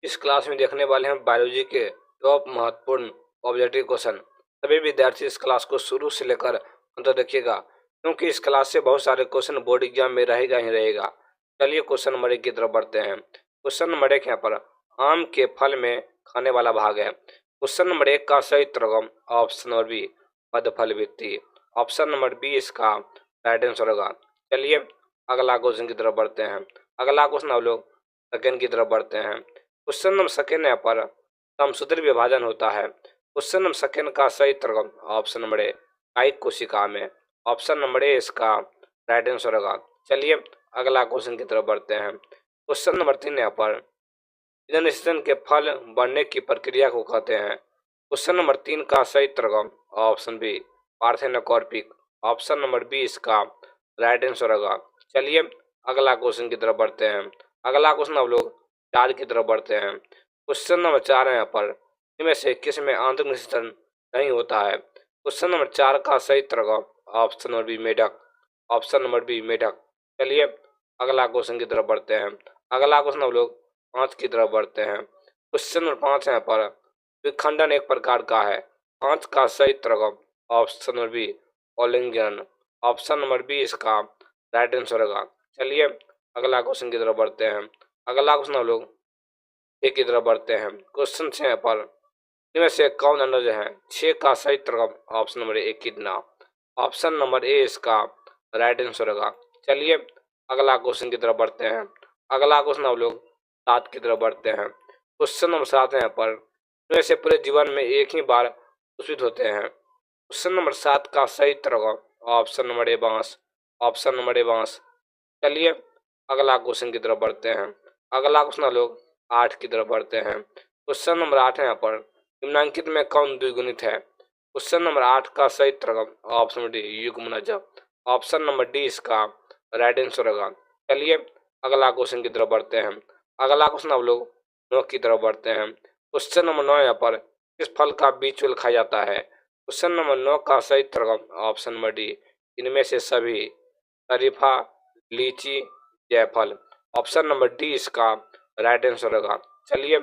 इस क्लास में देखने वाले हैं बायोलॉजी के टॉप महत्वपूर्ण ऑब्जेक्टिव क्वेश्चन। सभी विद्यार्थी इस क्लास को शुरू से लेकर अंत तक देखिएगा, क्योंकि इस क्लास से बहुत सारे क्वेश्चन बोर्ड एग्जाम में रहेगा ही रहेगा। चलिए क्वेश्चन नंबर 1 की तरफ बढ़ते हैं। क्वेश्चन नंबर 1 यहाँ पर आम के फल में खाने वाला भाग है। क्वेश्चन नंबर 1 का सही उत्तर ऑप्शन नंबर बी मध्य फल वित्तीय। ऑप्शन नंबर बी इसका राइट आंसर होगा। चलिए अगला क्वेश्चन की तरफ बढ़ते हैं। अगला क्वेश्चन हम लोग सेकेंड की तरफ बढ़ते हैं। क्वेश्चन नंबर सेकेंड यहाँ पर समसूत्र विभाजन होता है। क्वेश्चन नंबर सेकेंड का सही उत्तर ऑप्शन नंबर ए कायिक कोशिका में। ऑप्शन नंबर ए इसका राइट आंसर होगा। चलिए अगला क्वेश्चन की तरफ बढ़ते हैं। क्वेश्चन नंबर 3 यहाँ पर जनन के फल बढ़ने की प्रक्रिया को कहते हैं। क्वेश्चन नंबर 3 का सही उत्तर option B parthenocarpic. Option number B इसका राइट आंसर होगा। चलिए अगला क्वेश्चन की तरफ बढ़ते हैं। अगला क्वेश्चन हम लोग 4 की तरफ बढ़ते हैं। क्वेश्चन नंबर 4 है यहाँ पर इनमें से किस में आंतरिक निषेचन नहीं होता है। क्वेश्चन नंबर 4 का सही उत्तर ऑप्शन नंबर बी मेढक। ऑप्शन नंबर बी मेढक। चलिए अगला क्वेश्चन की तरफ बढ़ते हैं। अगला क्वेश्चन हम लोग 5 की तरफ बढ़ते हैं। क्वेश्चन नंबर 5 है यहाँ पर विखंडन एक प्रकार का है। 5 का सही उत्तर ऑप्शन नंबर बी ओलिंगन। ऑप्शन नंबर बी इसका राइट आंसर होगा। चलिए अगला क्वेश्चन की तरफ बढ़ते हैं। अगला क्वेश्चन हम लोग एक की तरफ बढ़ते हैं। क्वेश्चन 6 पर इनमें से कौन अनुज है। 6 का सही उत्तर ऑप्शन नंबर ए किडना। ऑप्शन नंबर ए इसका राइट आंसर होगा। चलिए अगला क्वेश्चन की तरफ बढ़ते हैं। अगला क्वेश्चन हम लोग 7 की तरफ बढ़ते हैं। क्वेश्चन नंबर 7 है यहाँ पर इनमें से पूरे जीवन में एक ही बार पुष्पित होते हैं। क्वेश्चन नंबर 7 का सही उत्तर ऑप्शन नंबर ए बांस। ऑप्शन नंबर ए बांस। चलिए अगला क्वेश्चन की तरफ बढ़ते हैं। अगला क्वेश्चन हम लोग 8 की तरफ बढ़ते हैं। क्वेश्चन नंबर 8 है यहाँ पर निम्नलिखित में कौन द्विगुणित है। क्वेश्चन नंबर 8 का सही उत्तर ऑप्शन नंबर डी युग्मनज। ऑप्शन नंबर डी इसका राइट आंसर होगा। चलिए अगला क्वेश्चन की तरफ बढ़ते हैं। अगला क्वेश्चन हम लोग 9 की तरफ बढ़ते हैं। क्वेश्चन नंबर 9 यहाँ पर किस फल का बीज चूल खाया जाता है। क्वेश्चन नंबर 9 का सही उत्तर ऑप्शन नंबर डी इनमें से सभी शरीफा लीची जायफल। ऑप्शन नंबर डी इसका राइट आंसर होगा। चलिए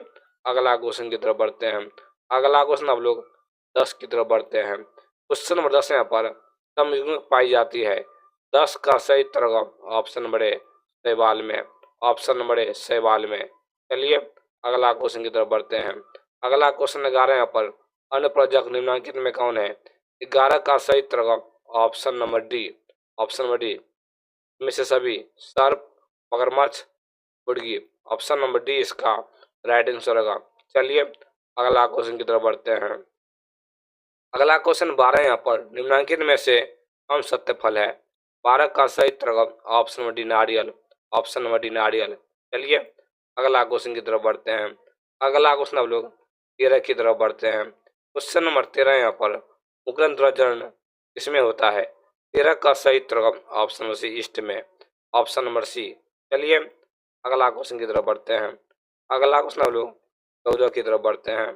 अगला क्वेश्चन की तरफ बढ़ते हैं। अगला क्वेश्चन हम लोग 10 की तरफ बढ़ते हैं। क्वेश्चन नंबर 10 यहाँ पर समयुग्मक पाई जाती है। 10 का सही उत्तर ऑप्शन नंबर ए शैवाल में। ऑप्शन नंबर ए शैवाल में। चलिए अगला क्वेश्चन की तरफ बढ़ते हैं। अगला क्वेश्चन 11 यहाँ पर अन्य प्रजक निम्नलिखित में कौन है। 11 का सही उत्तर option number D. Option number D में से सभी सर्प मगरमच्छ मुर्गी। ऑप्शन नंबर डी इसका राइट आंसर होगा। चलिए अगला क्वेश्चन की तरफ बढ़ते हैं। अगला क्वेश्चन 12 यहाँ पर निम्नलिखित में से कौन सत्य फल है। 12 का सही उत्तर ऑप्शन नंबर डी नारियल। ऑप्शन नंबर डी नारियल। चलिए अगला क्वेश्चन की तरफ बढ़ते हैं। अगला क्वेश्चन हम लोग 13 की तरफ बढ़ते हैं। क्वेश्चन नंबर 13 यहाँ पर मुकरण ध्वजन किसमें होता है। 13 का सही उत्तर ऑप्शन नंबर सी ईस्ट में। Option number C. चलिए अगला क्वेश्चन की तरफ बढ़ते हैं। अगला क्वेश्चन हम लोग 14 की तरफ बढ़ते हैं।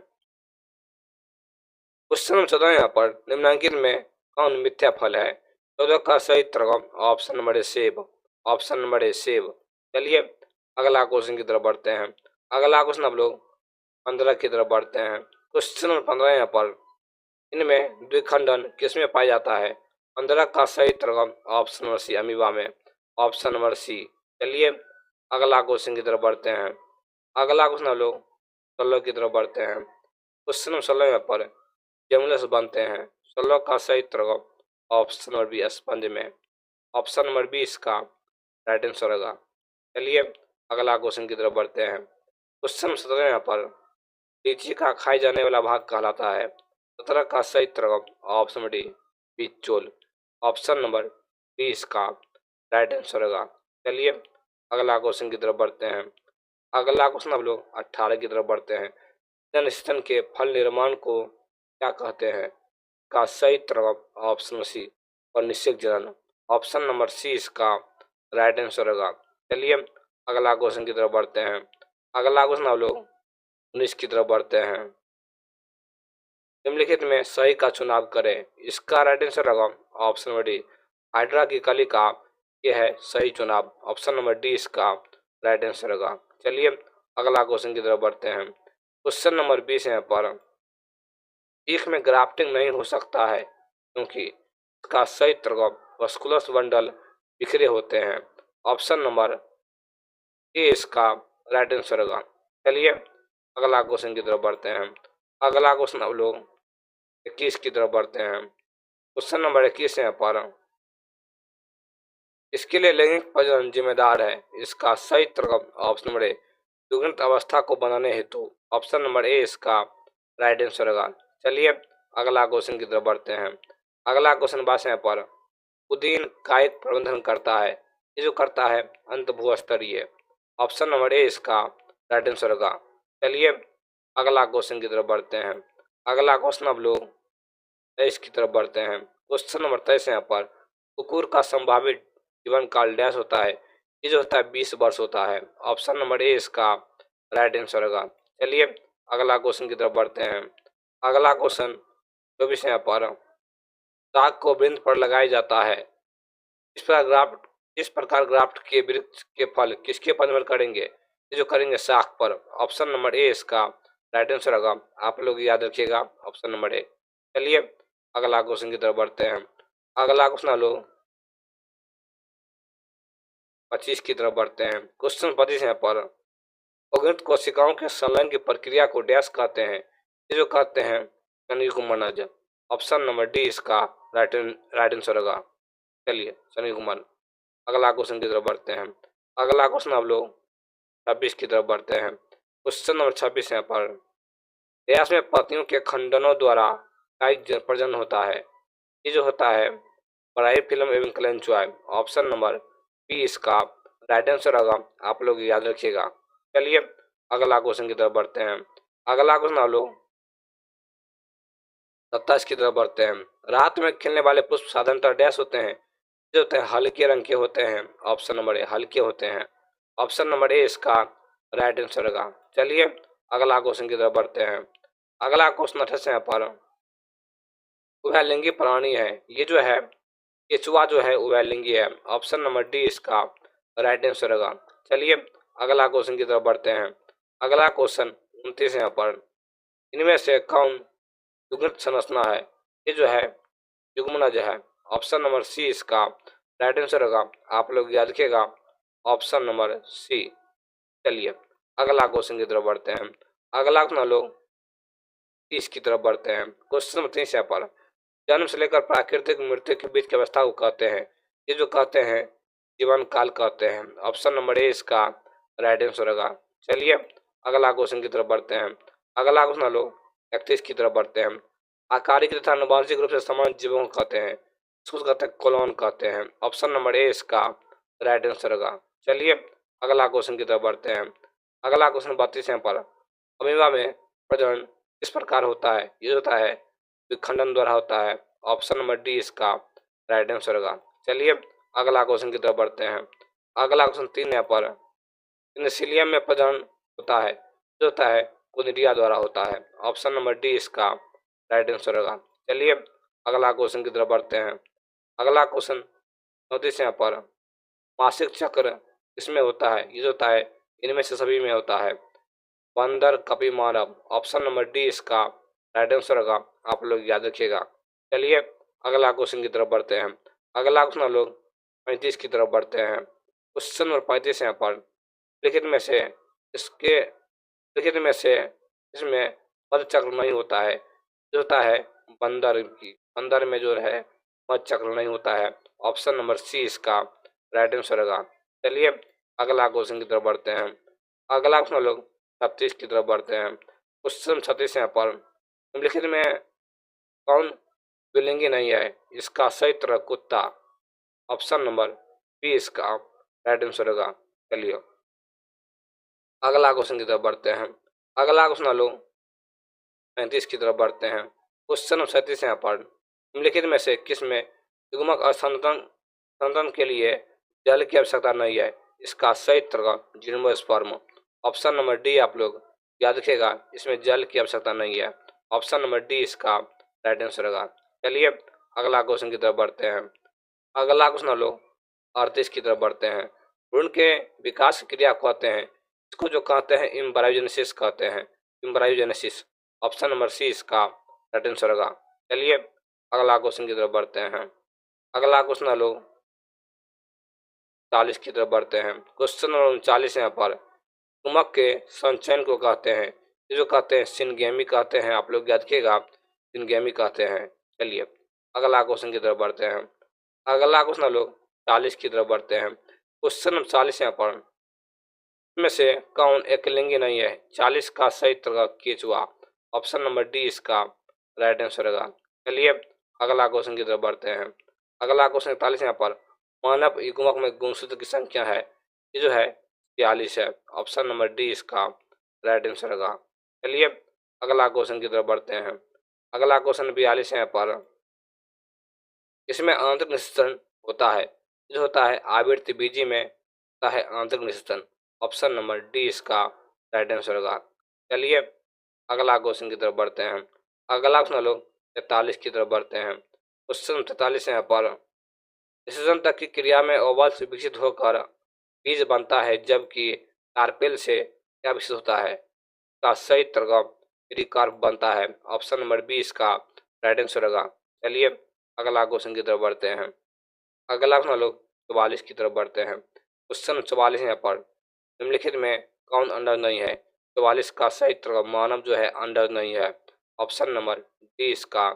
क्वेश्चन नंबर 14 यहाँ पर निम्नलिखित में कौन मिथ्या फल है। 14 का सही उत्तर ऑप्शन नंबर ए सेब। ऑप्शन नंबर ए सेब। चलिए अगला क्वेश्चन की तरफ बढ़ते हैं। अगला क्वेश्चन हम लोग 15 की तरफ बढ़ते हैं। क्वेश्चन नंबर 15 यहाँ पर इनमें द्विखंडन किसमें पाया जाता है। 15 का सही उत्तर ऑप्शन नंबर सी अमीबा में। Option number C. चलिए अगला क्वेश्चन की तरफ बढ़ते हैं। अगला क्वेश्चन हम लोग 16 की तरफ बढ़ते हैं। क्वेश्चन नंबर 16 यहाँ पर जमुलस बनते हैं। 16 का सही उत्तर ऑप्शन नंबर बी स्पंज में। ऑप्शन नंबर बी इसका राइट आंसर होगा। चलिए अगला क्वेश्चन की तरफ बढ़ते हैं। क्वेश्चन 17 यहाँ पर लीची का खाए जाने वाला भाग कहलाता है। 17 का सही उत्तर ऑप्शन नंबर डी बीज चोल। ऑप्शन नंबर बी इसका राइट आंसर होगा। चलिए अगला क्वेश्चन की तरफ बढ़ते हैं। अगला क्वेश्चन हम लोग 18 की तरफ बढ़ते हैं। जनन के फल निर्माण को क्या कहते हैं। का सही उत्तर ऑप्शन सी और निश्चित जनन। ऑप्शन नंबर सी इसका राइट आंसर होगा। चलिए अगला क्वेश्चन की तरफ बढ़ते हैं। अगला क्वेश्चन हम लोग 19 की तरफ बढ़ते हैं। निम्नलिखित में सही का चुनाव करें। इसका राइट आंसर होगा ऑप्शन नंबर डी हाइड्रा की कलिका। यह है सही चुनाव। ऑप्शन नंबर डी इसका राइट आंसर होगा। चलिए अगला क्वेश्चन की तरफ बढ़ते हैं। क्वेश्चन नंबर 20 यहाँ पर, ईख में ग्राफ्टिंग नहीं हो सकता है क्योंकि इसका सही तरफ वस्कुलस बंडल बिखरे होते हैं। ऑप्शन नंबर ए इसका राइट आंसर होगा। चलिए अगला क्वेश्चन की तरफ बढ़ते हैं। अगला क्वेश्चन अब लोग 21 की तरफ बढ़ते हैं। क्वेश्चन नंबर 21 यहाँ पर, इसके लिए लैंगिक प्रजनन जिम्मेदार है, इसका सही तरफ ऑप्शन नंबर ए दुग्ध अवस्था को बनाने हेतु। ऑप्शन नंबर ए इसका राइट आंसर होगा। चलिए अगला क्वेश्चन की तरफ बढ़ते हैं। अगला क्वेश्चन बात यहाँ पर, उदीन कायिक प्रबंधन करता है, ये जो करता है अंत भूस्तरीय। ऑप्शन नंबर ए इसका राइट आंसर होगा। चलिए अगला क्वेश्चन की तरफ बढ़ते हैं। अगला क्वेश्चन अब लोग 23 की तरफ बढ़ते हैं। क्वेश्चन नंबर 23 यहाँ पर, कुकुर का संभावित जीवन काल डैश होता है, ये जो होता है 20 वर्ष होता है। ऑप्शन नंबर ए इसका राइट आंसर होगा। चलिए अगला क्वेश्चन की तरफ बढ़ते हैं। अगला क्वेश्चन 24 यहाँ पर, साग को वृंत पर लगाया जाता है, इस प्रकार ग्राफ्ट के वृक्ष के फल किसके पद पर करेंगे, ये जो करेंगे शाख पर। ऑप्शन नंबर ए इसका राइट आंसर होगा। आप लोग याद रखिएगा ऑप्शन नंबर ए। चलिए अगला क्वेश्चन की तरफ बढ़ते हैं। अगला क्वेश्चन लोग 25 की तरफ बढ़ते हैं। क्वेश्चन 25 यहाँ पर, अगणित कोशिकाओं के संलयन की प्रक्रिया को डैश कहते हैं, ये जो कहते हैं शनि कुंभनज। ऑप्शन नंबर डी इसका राइट आंसर होगा। चलिए शनि कुंभन। अगला क्वेश्चन की तरफ बढ़ते हैं। अगला क्वेश्चन आप लोग 26 की तरफ बढ़ते हैं। क्वेश्चन नंबर 26 यहाँ पर, डैश में पत्तियों के खंडनों द्वारा कायिक प्रजनन होता है, ये जो होता है पराई फिल्म एवं कलेंचुआ। ऑप्शन नंबर बी इसका राइट आंसर होगा। आप लोग याद रखिएगा। चलिए अगला क्वेश्चन की तरफ बढ़ते हैं। अगला क्वेश्चन आप लोग 27 की तरफ बढ़ते हैं। रात में खिलने वाले पुष्प साधारणतः डैश होते हैं, जो होते हैं हल्के रंग के होते हैं। ऑप्शन नंबर ए हल्के होते हैं। ऑप्शन नंबर ए इसका राइट आंसर होगा। चलिए अगला क्वेश्चन की तरफ बढ़ते हैं। अगला क्वेश्चन 28 यहाँ पर, उभयलिंगी प्राणी है, ये जो है केचुआ जो है उभयलिंगी है। ऑप्शन नंबर डी इसका राइट आंसर होगा। चलिए अगला क्वेश्चन की तरफ बढ़ते हैं। अगला क्वेश्चन 29 यहाँ पर, इनमें से कौन युग्मित संरचना है, ये जो है युग्मनज है। ऑप्शन नंबर सी इसका राइट आंसर होगा। आप लोग याद रखिएगा ऑप्शन नंबर सी। चलिए अगला क्वेश्चन की तरफ बढ़ते हैं। अगला क्वेश्चन लोग 30 की तरफ बढ़ते हैं। क्वेश्चन नंबर 30 यहाँ पर, जन्म से लेकर प्राकृतिक मृत्यु के बीच की अवस्था को कहते हैं, ये जो कहते हैं जीवन काल कहते हैं। ऑप्शन नंबर ए इसका राइट आंसर होगा। चलिए अगला क्वेश्चन की तरफ बढ़ते हैं। अगला क्वेश्चन लोग 31 की तरफ बढ़ते हैं। आकारिक तथा आनुवंशिक रूप से समान जीवों को कहते हैं, इसको कहते हैं कोलोन कहते हैं। ऑप्शन नंबर ए इसका राइट आंसर होगा। चलिए अगला क्वेश्चन की तरफ बढ़ते हैं। अगला क्वेश्चन 32 यहाँ पर, अमीबा में प्रजनन किस प्रकार होता है, ये होता है विखंडन द्वारा होता है। ऑप्शन नंबर डी इसका राइट आंसर होगा। चलिए अगला क्वेश्चन की तरफ बढ़ते हैं। अगला क्वेश्चन 3 यहाँ पर, पेनिसिलियम में प्रजनन होता है, जो होता है कोनिडिया द्वारा होता है। ऑप्शन नंबर डी इसका राइट आंसर होगा। चलिए अगला क्वेश्चन की तरफ बढ़ते हैं। अगला क्वेश्चन 34 यहाँ पर, मासिक चक्र इसमें होता है, ये जो होता है इनमें से सभी में होता है। बंदर कपि मानव। ऑप्शन नंबर डी इसका राइट आंसर होगा। आप लोग याद रखिएगा। चलिए अगला क्वेश्चन की तरफ बढ़ते हैं। अगला क्वेश्चन हम लोग 35 की तरफ बढ़ते हैं। क्वेश्चन नंबर 35 यहाँ पर, लिखित में से इसके लिखित में से इसमें पद चक्र नहीं होता है, जो होता है बंदर में जो है पद चक्र नहीं होता है। ऑप्शन नंबर सी इसका राइट आंसर होगा। चलिए अगला क्वेश्चन की तरफ बढ़ते हैं। अगला क्वेश्चन लोग 36 की तरफ बढ़ते हैं। क्वेश्चन 36 यहाँ पर, निम्नलिखित में कौन द्विलिंगी नहीं है, इसका सही तरह कुत्ता। ऑप्शन नंबर बी इसका राइट आंसर होगा। चलिए अगला क्वेश्चन की तरफ बढ़ते हैं। अगला क्वेश्चन लोग 35 की तरफ बढ़ते हैं। क्वेश्चन 37 यहाँ पर, निम्नलिखित में से किसमें युग्मक संतन के लिए जल की आवश्यकता नहीं है, इसका सही तरह जिम्नोस्पर्म। ऑप्शन नंबर डी आप लोग याद रखिएगा, इसमें जल की आवश्यकता नहीं है। ऑप्शन नंबर डी इसका राइट आंसर होगा। चलिए अगला क्वेश्चन की तरफ बढ़ते हैं। अगला क्वेश्चन लोग 38 की तरफ बढ़ते हैं। भ्रूण के विकास की क्रिया कहते हैं, इसको जो कहते हैं एम्ब्रायोजेनेसिस कहते हैं, एम्ब्रायोजेनेसिस। ऑप्शन नंबर सी इसका राइट आंसर होगा। चलिए अगला क्वेश्चन की तरफ बढ़ते हैं। अगला क्वेश्चन है लोग 40 की तरफ बढ़ते हैं। क्वेश्चन नंबर 39 यहाँ पर कुमक के संचयन को कहते हैं, ये जो कहते हैं सिनगेमी कहते हैं, आप लोग याद रखिएगा सिनगेमी कहते हैं। चलिए अगला क्वेश्चन की तरफ बढ़ते हैं। अगला क्वेश्चन लोग 40 की तरफ बढ़ते हैं। क्वेश्चन नंबर 40 यहाँ पर में से कौन एक लिंगी नहीं है? 40 का सही उत्तर केचुआ। ऑप्शन नंबर डी इसका राइट आंसर होगा। चलिए अगला क्वेश्चन की तरफ बढ़ते हैं। अगला क्वेश्चन 41 यहाँ पर मानव युग्मक में गुणसूत्र की संख्या है, ये जो है 42 है। ऑप्शन नंबर डी इसका राइट आंसर होगा। चलिए अगला क्वेश्चन की तरफ बढ़ते हैं। अगला क्वेश्चन 42 है यहाँ पर इसमें आंतरिक निषेचन होता है, जो होता है आवृत्ति बीजी में होता है आंतरिक निषेचन। ऑप्शन नंबर डी इसका राइट आंसर होगा। चलिए अगला क्वेश्चन की तरफ बढ़ते हैं। अगला क्वेश्चन लोग 43 की तरफ बढ़ते हैं। क्वेश्चन 43 यहाँ पर निषेचन तक की क्रिया में ओवल से विकसित होकर बीज बनता है, जबकि कार्पेल से क्या विकसित होता है? का सही उत्तर रिकार्प बनता है। ऑप्शन नंबर बी इसका राइट आंसर होगा। चलिए अगला क्वेश्चन की तरफ बढ़ते हैं। अगला क्वेश्चन लोग 44 की तरफ बढ़ते हैं। क्वेश्चन 44 यहाँ पर निम्नलिखित में कौन अंडर नहीं है? 44 का सही उत्तर मानव जो है अंडर नहीं है। ऑप्शन नंबर डी इसका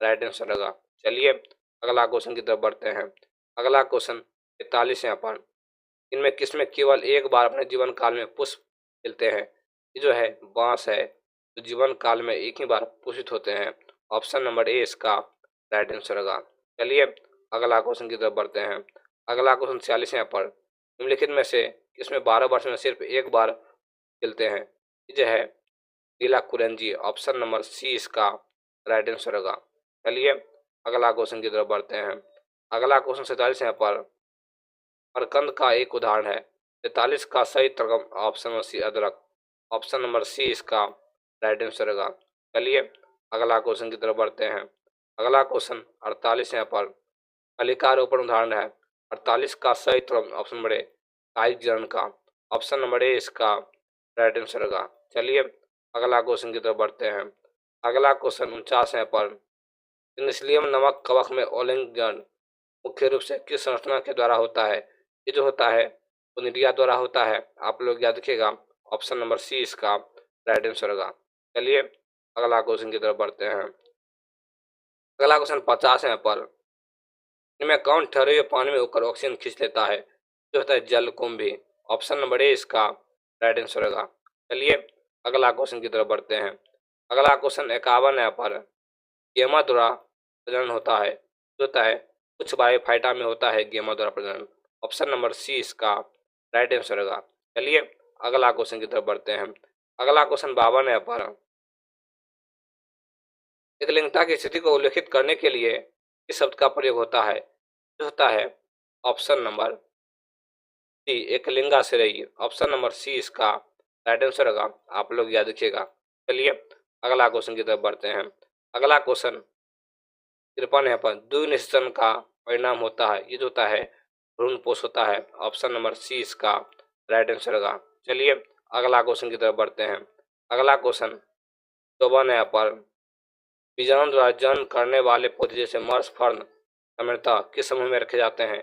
राइट आंसर होगा। चलिए अगला क्वेश्चन की तरफ बढ़ते हैं। अगला क्वेश्चन 43 यहाँ पर इनमें किसमें केवल एक बार अपने जीवन काल में पुष्प खिलते हैं? ये जो है बांस है, तो जीवन काल में एक ही बार पुष्पित होते हैं। ऑप्शन नंबर ए इसका राइट आंसर होगा। चलिए अगला क्वेश्चन की तरफ बढ़ते हैं। अगला क्वेश्चन 46 यहाँ पर निम्नलिखित में से किसमें 12 वर्ष में सिर्फ एक बार खिलते हैं? ये जो है नीला कुरेंजी। ऑप्शन नंबर सी इसका राइट आंसर होगा। चलिए अगला क्वेश्चन की तरफ बढ़ते हैं। अगला क्वेश्चन 47 यहाँ पर अरकंद का एक उदाहरण है। 43 का सही उत्तर ऑप्शन नंबर सी अदरक। ऑप्शन नंबर सी इसका राइट आंसर होगा। चलिए अगला क्वेश्चन की तरफ बढ़ते हैं। अगला क्वेश्चन 48 यहाँ पर कलिकारोपण उदाहरण है। 48 का सही उत्तर ऑप्शन नंबर ए कायिक जनन का। ऑप्शन नंबर ए इसका राइट आंसर होगा। चलिए अगला क्वेश्चन की तरफ बढ़ते हैं। अगला क्वेश्चन 49 यहाँ पर पेनिसिलियम नमक कवक में ओलिंगन मुख्य रूप से किस संरचना के द्वारा होता है? ये जो होता है ओनिडिया द्वारा होता है। आप लोग याद रखिएगा ऑप्शन नंबर सी इसका राइट आंसर होगा। चलिए अगला क्वेश्चन की तरफ बढ़ते हैं। अगला क्वेश्चन 50 है पर इनमें कौन ठहरे हुए पानी में उकर ऑक्सीजन खींच लेता है? जो होता है जलकुंभी। ऑप्शन नंबर ए इसका राइट आंसर होगा। चलिए अगला क्वेश्चन की तरफ बढ़ते हैं। अगला क्वेश्चन 51 है पर गेमा द्वारा प्रजनन होता है, जो होता है कुछ बायोफाइटा में होता है गेमा द्वारा प्रजनन। ऑप्शन नंबर सी इसका राइट आंसर होगा। चलिए अगला क्वेश्चन की तरफ बढ़ते हैं। अगला क्वेश्चन 52 है पर एक लिंगता की स्थिति को उल्लेखित करने के लिए इस शब्द का प्रयोग होता है, जो होता है ऑप्शन नंबर सी एक लिंगा से रही। ऑप्शन नंबर सी इसका राइट आंसर होगा। आप लोग याद रखिएगा। चलिए अगला क्वेश्चन की तरफ बढ़ते हैं। अगला क्वेश्चन 53 है पर द्विनिषेचन का परिणाम होता है, ये जो होता है भ्रूणपोष होता है। ऑप्शन नंबर सी इसका राइट आंसर होगा। चलिए अगला क्वेश्चन की तरफ बढ़ते हैं। अगला क्वेश्चन 54 है पर बीजाणु द्वारा जन्म करने वाले पौधे जैसे मर्स फर्न सामान्यतः किस समूह में रखे जाते हैं?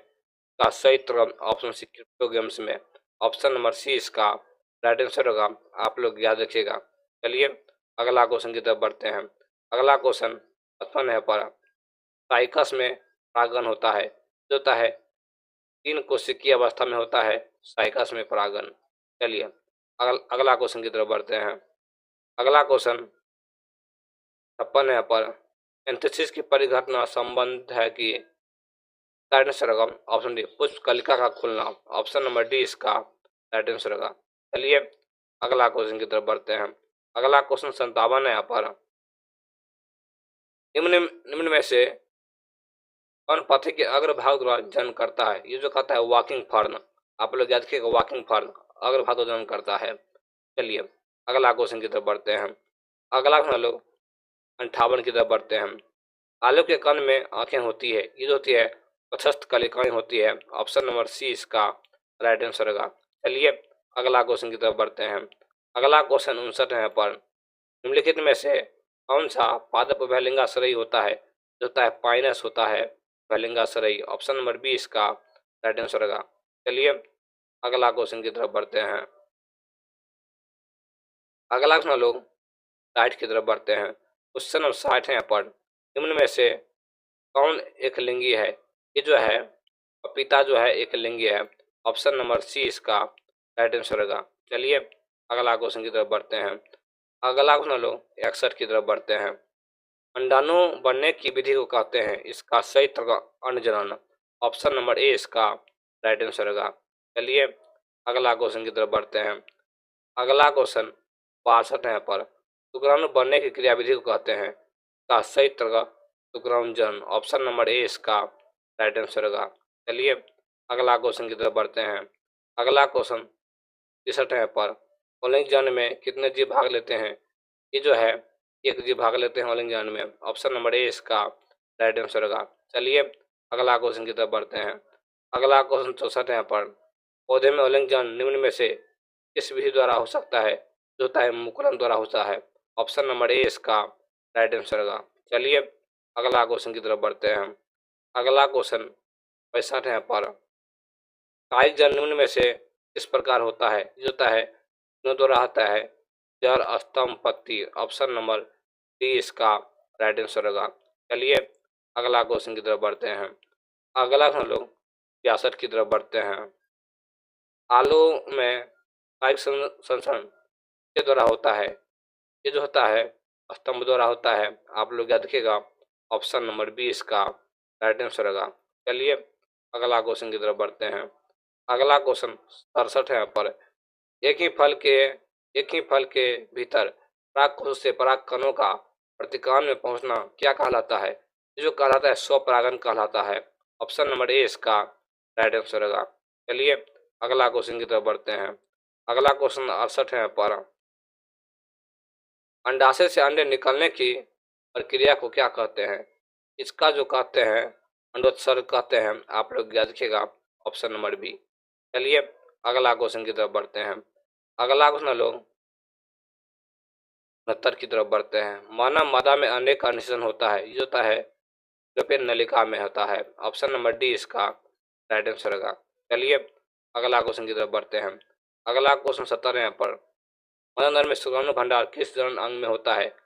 का सही उत्तर ऑप्शन सी क्रिप्टोगेम्स में। ऑप्शन नंबर सी इसका राइट आंसर होगा। आप लोग याद रखिएगा। चलिए अगला क्वेश्चन की तरफ बढ़ते हैं। अगला क्वेश्चन 55 है पर साइकस में परागन होता है, जो होता है 3 कोशिकीय अवस्था में होता है साइकस में परागन। चलिए अगला क्वेश्चन की तरफ बढ़ते हैं। अगला क्वेश्चन 56 है पर एंथेसिस की परिघटना संबंध है कि राइट आंसर होगा। ऑप्शन डी पुष्प कलिका का खुलना। ऑप्शन नंबर डी इसका राइट आंसर होगा। चलिए अगला क्वेश्चन की तरफ बढ़ते हैं। अगला क्वेश्चन 57 है यहाँ पर निम्न में से कौन पौधे के अग्रभाग द्वारा जन्म करता है? ये जो कहता है वॉकिंग फर्न। आप लोग याद रखिएगा वॉकिंग फर्न अग्रभाग द्वारा जन्म करता है। चलिए अगला क्वेश्चन की तरफ बढ़ते हैं। अगला हम लोग 58 की तरफ बढ़ते हैं। आलू के कण में आंखें होती है, ये जो होती है प्रशस्त कलिकाएं होती है। ऑप्शन नंबर सी इसका राइट आंसर होगा। चलिए अगला क्वेश्चन की तरफ बढ़ते हैं। अगला क्वेश्चन 59 है पर निम्नलिखित में से कौन सा पादप उभयलिंगाश्रयी होता है? जो होता है पाइनस होता है उभयलिंगाश्रयी। ऑप्शन नंबर बी इसका राइट आंसर होगा। चलिए अगला क्वेश्चन की तरफ बढ़ते हैं। अगला क्वेश्चन लोग 60 की तरफ बढ़ते हैं। क्वेश्चन नंबर 60 है पर निम्न में से कौन एक लिंगी है? ये जो है पपीता जो है एक लिंगी है। ऑप्शन नंबर सी इसका राइट आंसर होगा। चलिए अगला क्वेश्चन की तरफ बढ़ते हैं। अगला क्वेश्चन लोग 61 की तरफ बढ़ते हैं। अंडाणु बनने की विधि को कहते हैं, इसका सही तरीका अण्ड जनन। ऑप्शन नंबर ए इसका राइट आंसर होगा। चलिए अगला क्वेश्चन की तरफ बढ़ते हैं। अगला क्वेश्चन 62 है पर शुक्राणु बनने की क्रियाविधि को कहते हैं, का सही तरीका शुक्राणु जनन। ऑप्शन नंबर ए इसका राइट आंसर होगा। चलिए अगला क्वेश्चन की तरफ बढ़ते हैं। अगला क्वेश्चन 63 है पर ऑलिंग जन में कितने जीव भाग लेते हैं? ये जो है एक जीव भाग लेते हैं ऑलिंग जन में। ऑप्शन नंबर ए इसका राइट आंसर होगा। चलिए अगला क्वेश्चन की तरफ बढ़ते हैं। अगला क्वेश्चन 64 है पर पौधे में ऑलिंग जन निम्न में से किस विधि द्वारा हो सकता है? जो होता है मुकुलन द्वारा होता है। ऑप्शन नंबर ए इसका राइट आंसर होगा। चलिए अगला क्वेश्चन की तरफ बढ़ते हैं। अगला क्वेश्चन 65 है पर कायिक जन निम्न में से किस प्रकार होता है? जो होता है तीनों द्वारा होता है, जड़ स्तंभ पत्ती। ऑप्शन नंबर डी इसका राइट आंसर होगा। चलिए अगला क्वेश्चन की तरफ बढ़ते हैं। अगला हम लोग 66 की तरफ बढ़ते हैं। आलू में कायिक संश्लेषण के द्वारा होता है? ये जो होता है स्तंभ द्वारा होता है। आप लोग याद रखिएगा ऑप्शन नंबर बी इसका राइट आंसर होगा। चलिए अगला क्वेश्चन की तरफ बढ़ते हैं। अगला क्वेश्चन 67 है पर एक ही फल के भीतर पराग कोश से पराग कणों का प्रतिकान में पहुंचना क्या कहलाता है? ये जो कहलाता है स्वपरागन कहलाता है। ऑप्शन नंबर ए इसका राइट आंसर होगा। चलिए अगला क्वेश्चन की तरफ बढ़ते हैं। अगला क्वेश्चन 68 है पर अंडाशय से अंडे निकलने की प्रक्रिया को क्या कहते हैं? इसका जो कहते हैं अंडोत्सर्ग कहते हैं। आप लोग याद रखिएगा ऑप्शन नंबर बी। चलिए अगला क्वेश्चन की तरफ बढ़ते हैं। अगला क्वेश्चन लोग 69 की तरफ बढ़ते हैं। मानव मादा में अंडे का निषेचन होता है, ये होता है फैलोपियन नलिका में होता है। ऑप्शन नंबर डी इसका राइट आंसर होगा। चलिए अगला क्वेश्चन की तरफ बढ़ते हैं। अगला क्वेश्चन 70 है पर मनोनर में शुक्राणु भंडार किस जनन अंग में होता है?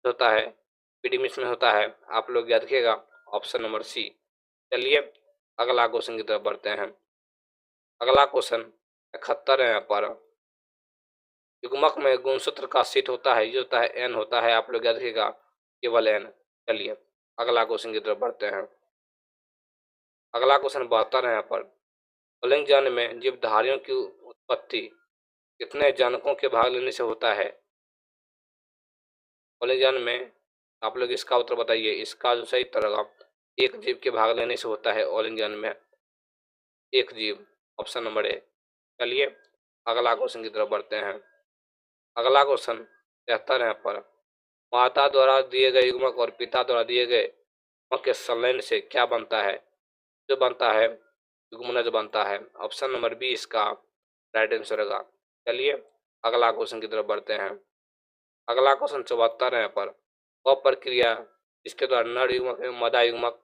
होता है एपिडिमिस में होता है। आप लोग याद रखिएगा ऑप्शन नंबर सी। चलिए अगला क्वेश्चन की तरफ बढ़ते हैं। अगला क्वेश्चन 71 है पर युग्मक में गुणसूत्र का सीट होता है, ये होता है एन होता है। आप लोग याद रखिएगा केवल एन। चलिए अगला क्वेश्चन की तरफ बढ़ते हैं। अगला क्वेश्चन 72 है यहाँ पर पुल्लिंग जन में जीवधारियों की उत्पत्ति कितने जनकों के भाग लेने से होता है? पुल्लिंग जन में आप लोग इसका उत्तर बताइए। इसका जो सही उत्तर होगा एक जीव के भाग लेने से होता है ऑल इंजन में, एक जीव। ऑप्शन नंबर ए। चलिए अगला क्वेश्चन की तरफ बढ़ते हैं। अगला क्वेश्चन 73 है पर माता द्वारा दिए गए युग्मक और पिता द्वारा दिए गए युग्मक के संलयन से क्या बनता है? जो बनता है युग्मनज बनता है। ऑप्शन नंबर बी इसका राइट आंसर होगा। चलिए अगला क्वेश्चन की तरफ बढ़ते हैं। अगला क्वेश्चन 74 है पर वह प्रक्रिया जिसके द्वारा नर युग्मक एवं मादा युग्मक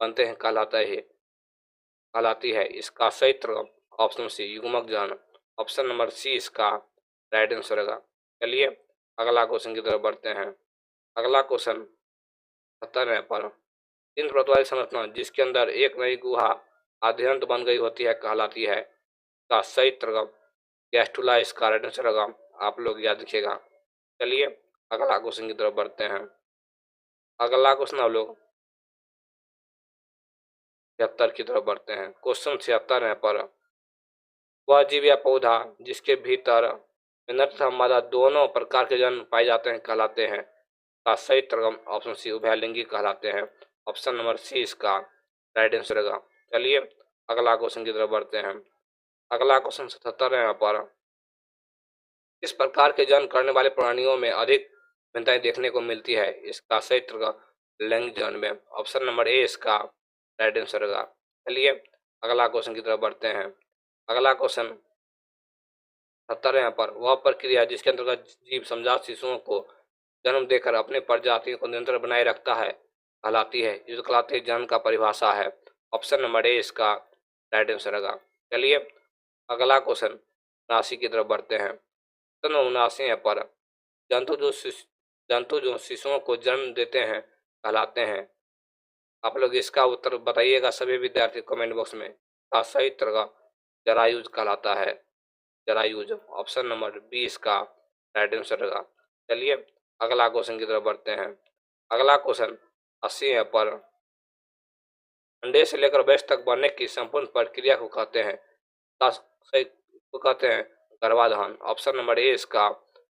बनते हैं कहलाती है। इसका सही उत्तर ऑप्शन सी युग्मक जनन। ऑप्शन नंबर सी इसका राइट आंसर होगा। चलिए अगला क्वेश्चन की तरफ बढ़ते हैं। अगला क्वेश्चन 70 है पर तीन परत वाली संरचना जिसके अंदर एक नई गुहा आद्यंत बन गई होती है कहलाती है। का सही उत्तर गैस्ट्रुला इसका राइट आंसर होगा। आप लोग याद रखिएगा। चलिए अगला क्वेश्चन की तरफ बढ़ते हैं। अगला क्वेश्चन हम लोग 76 की तरफ बढ़ते हैं। क्वेश्चन 76 है पर वह जीव या पौधा जिसके भीतर नर तथा मादा दोनों प्रकार के जन पाए जाते हैं कहलाते हैं। का सही उत्तर ऑप्शन सी उभयलिंगी कहलाते हैं। ऑप्शन नंबर सी इसका राइट आंसर होगा। चलिए अगला क्वेश्चन की तरफ बढ़ते हैं। अगला क्वेश्चन 77 है यहाँ पर किस प्रकार के जन करने वाले प्राणियों में अधिक भिन्नताएं देखने को मिलती है? इसका सही उत्तर लिंग जन में। ऑप्शन नंबर ए इसका राइट आंसर होगा। चलिए अगला क्वेश्चन की तरफ बढ़ते हैं। अगला क्वेश्चन 70 यहाँ पर वह प्रक्रिया जिसके अंतर्गत जीव समजात शिशुओं को जन्म देकर अपनी प्रजाति को निरंतर बनाए रखता है कहलाती है। युद्ध कहलाती जन्म का परिभाषा है। ऑप्शन नंबर ए इसका राइट आंसर होगा। चलिए अगला क्वेश्चन 79 की तरफ बढ़ते हैं। सन 79 यहाँ पर जंतु जो शिशुओं को जन्म देते हैं कहलाते हैं। आप लोग इसका उत्तर बताइएगा सभी विद्यार्थी कमेंट बॉक्स में। सही तरह जरायुज कहलाता है। जरायुज ऑप्शन नंबर बी इसका राइट आंसर होगा। चलिए अगला क्वेश्चन की तरफ बढ़ते हैं। अगला क्वेश्चन 80 है पर अंडे से लेकर वयस्क तक बनने की संपूर्ण प्रक्रिया को कहते हैं। सही को कहते हैं गर्भाधान। ऑप्शन नंबर ए इसका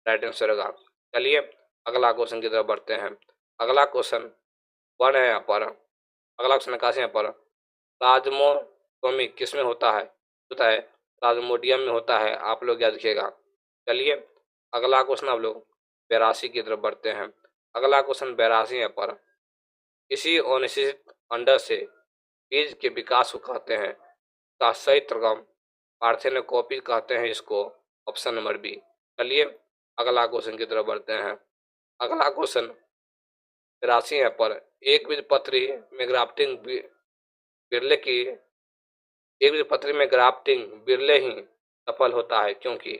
राइट आंसर होगा। चलिए अगला क्वेश्चन की तरफ बढ़ते हैं। अगला क्वेश्चन 1 है यहाँ पर। अगला क्वेश्चन 81 यहाँ पर प्लाज्मोटोमी किस में होता है प्लाज्मोडियम में होता है। आप लोग याद रखिएगा। चलिए अगला क्वेश्चन आप लोग 82 की तरफ बढ़ते हैं। अगला क्वेश्चन 82 यहाँ पर किसी अनिश्चित अंडा से बीज के विकास को कहते हैं। का सही तरगम पार्थेनोकॉपी कहते हैं इसको। Option number B. चलिए अगला क्वेश्चन की तरफ बढ़ते हैं। अगला क्वेश्चन 83 यहाँ पर एक बीजपत्री में ग्राफ्टिंग बिरले की एक बीजपत्री में ग्राफ्टिंग बिरले ही सफल होता है क्योंकि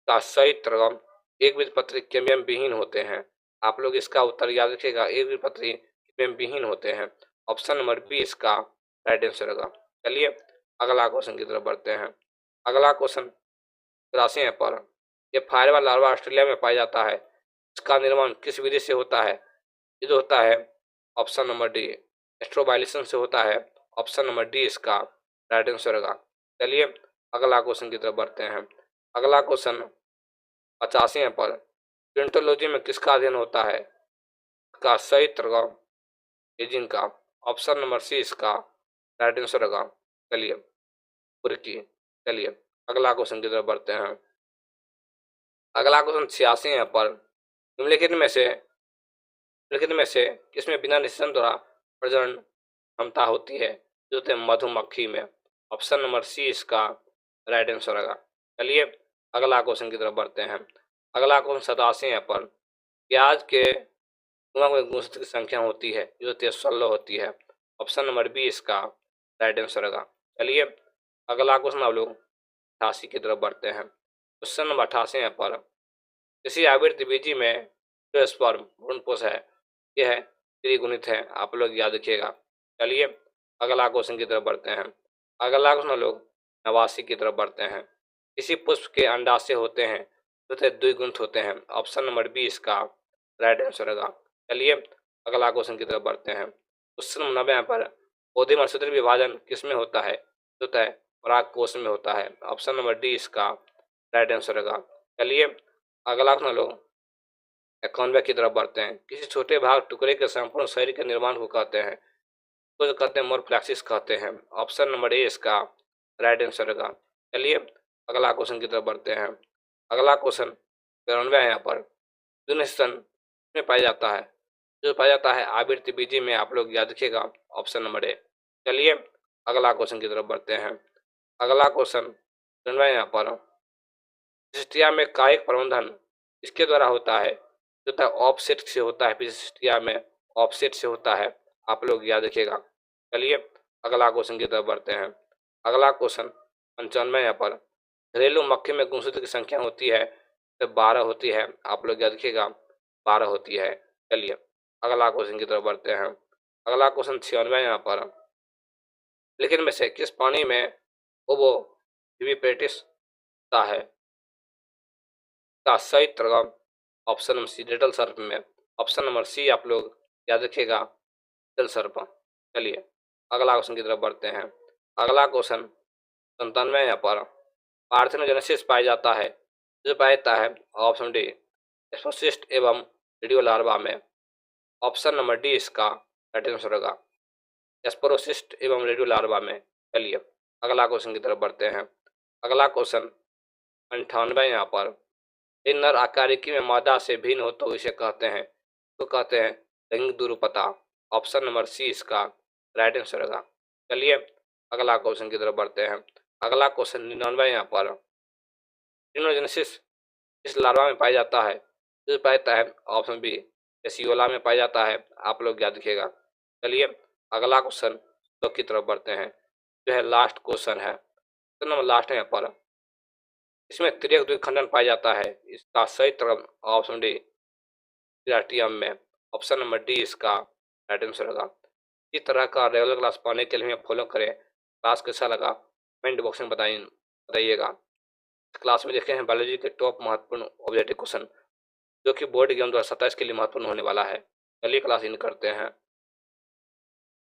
का सही तरगम एक बीजपत्री केमियम विहीन होते हैं। आप लोग इसका उत्तर याद रखिएगा। एक बीजपत्री केमियम विहीन होते हैं। ऑप्शन नंबर बी इसका राइट आंसर होगा। चलिए अगला क्वेश्चन की तरफ बढ़ते हैं। अगला क्वेश्चन 83 है पर यह फायरवॉल लार्वा ऑस्ट्रेलिया में पाया जाता है। इसका निर्माण किस विधि से होता है। ये जो होता है ऑप्शन नंबर डी एस्ट्रोबाइलेशन से होता है। ऑप्शन नंबर डी इसका राइट आंसर होगा। चलिए अगला क्वेश्चन की तरफ बढ़ते हैं। अगला क्वेश्चन 85 है पर प्रिंटोलॉजी में किसका अध्ययन होता है। का सही तरगम एजिंग का। ऑप्शन नंबर सी इसका राइट आंसर होगा। चलिए की चलिए अगला क्वेश्चन की तरफ बढ़ते हैं। अगला क्वेश्चन 86 है पर निम्नलिखित में से किसमें बिना निषेचन द्वारा प्रजनन क्षमता होती है। जो होते हैं मधुमक्खी में। ऑप्शन नंबर सी इसका राइट आंसर होगा। चलिए अगला क्वेश्चन की तरफ बढ़ते हैं। अगला क्वेश्चन 87 है पर प्याज के गुणसूत्र की संख्या होती है जो 16 होती है। ऑप्शन नंबर बी इसका राइट आंसर होगा। चलिए अगला क्वेश्चन आप लोग 88 की तरफ बढ़ते हैं। क्वेश्चन नंबर 88 है पर किसी आवृत्ति बीजी में जो स्पर्म भ्रूणपोष है यह है त्रिगुणित है। आप लोग याद रखिएगा। चलिए अगला क्वेश्चन की तरफ बढ़ते हैं। अगला क्वेश्चन लोग 89 की तरफ बढ़ते हैं। किसी पुष्प के अंडाशय होते हैं जो द्विगुणित होते हैं। ऑप्शन नंबर बी इसका राइट आंसर होगा। चलिए अगला क्वेश्चन की तरफ बढ़ते हैं। क्वेश्चन 90 पर पौधे में सूत्र विभाजन किस में होता है। पराग कोश में होता है। ऑप्शन नंबर डी इसका राइट आंसर होगा। चलिए अगला क्वेश्चन लोग 91 की तरफ बढ़ते हैं। किसी छोटे भाग टुकड़े के संपूर्ण शरीर के निर्माण को कहते हैं। तो कहते हैं मोरफ्लैक्सिस कहते हैं। ऑप्शन नंबर ए इसका राइट आंसर होगा। चलिए अगला क्वेश्चन की तरफ बढ़ते हैं। अगला क्वेश्चन 93 है यहाँ पर यूनिसन में पाया जाता है। जो पाया जाता है आवृत्ति बीजी में। आप लोग याद रखिएगा। ऑप्शन नंबर ए। चलिए अगला क्वेश्चन की तरफ बढ़ते हैं। अगला क्वेश्चन 93 यहाँ पर पिजिस्टिया में कायिक प्रबंधन इसके द्वारा होता है। जो होता है ऑफसेट से होता है। पिजिस्टिया में ऑफसेट से होता है। आप लोग याद रखिएगा। चलिए अगला क्वेश्चन की तरफ बढ़ते हैं। अगला क्वेश्चन 95 यहाँ पर घरेलू मक्खी में गुणसूत्र की संख्या होती है तो 12 होती है। आप लोग याद रखिएगा 12 होती है। चलिए अगला क्वेश्चन की तरफ बढ़ते हैं। अगला क्वेश्चन 96 यहाँ पर लेकिन में से किस पानी में ओबो विविपेटिस होता है। का सही तरगम ऑप्शन नंबर सी डेटल सर्प में। ऑप्शन नंबर सी आप लोग याद रखिएगा डेटल सर्प। चलिए अगला क्वेश्चन की तरफ बढ़ते हैं। अगला क्वेश्चन 97 यहाँ पर पार्थेनोजेनेसिस पाया जाता है। जो पाया जाता है ऑप्शन डी स्पोसिस्ट एवं रेडियो लार्वा में। ऑप्शन नंबर डी इसका राइट आंसर होगा। एस्पोरोसिस्ट एवं रेडियो लार्वा में। चलिए अगला क्वेश्चन की तरफ बढ़ते हैं। अगला क्वेश्चन 98 यहाँ पर नर आकारिकी में मादा से भिन्न हो तो इसे कहते हैं। तो कहते हैं लैंगिक दुरुपता। ऑप्शन नंबर सी इसका राइट आंसर होगा। चलिए अगला क्वेश्चन की तरफ बढ़ते हैं। अगला क्वेश्चन 99 यहाँ पर ट्रिनोजेनेसिस इस लार्वा में पाया जाता है? तो पाया जाता है ऑप्शन बी एसियोला में पाया जाता है। आप लोग याद रखिएगा। चलिए अगला क्वेश्चन तो की तरफ बढ़ते हैं, जो है लास्ट क्वेश्चन है, तो नंबर लास्ट है यहाँ पर। इसमें तिर्यक द्विखंडन पाया जाता है, इसका सही तरफ ऑप्शन डी प्लाटियम में। ऑप्शन नंबर डी इसका राइट आंसर होगा। इस तरह का रेगुलर क्लास पाने के लिए हमें फॉलो करें। क्लास कैसा लगा कमेंट बॉक्स में बताइएगा। क्लास में देखे हैं बायोलॉजी के टॉप महत्वपूर्ण ऑब्जेक्टिव क्वेश्चन, जो कि बोर्ड एग्जाम 2027 के लिए महत्वपूर्ण होने वाला है। चलिए क्लास इन करते हैं।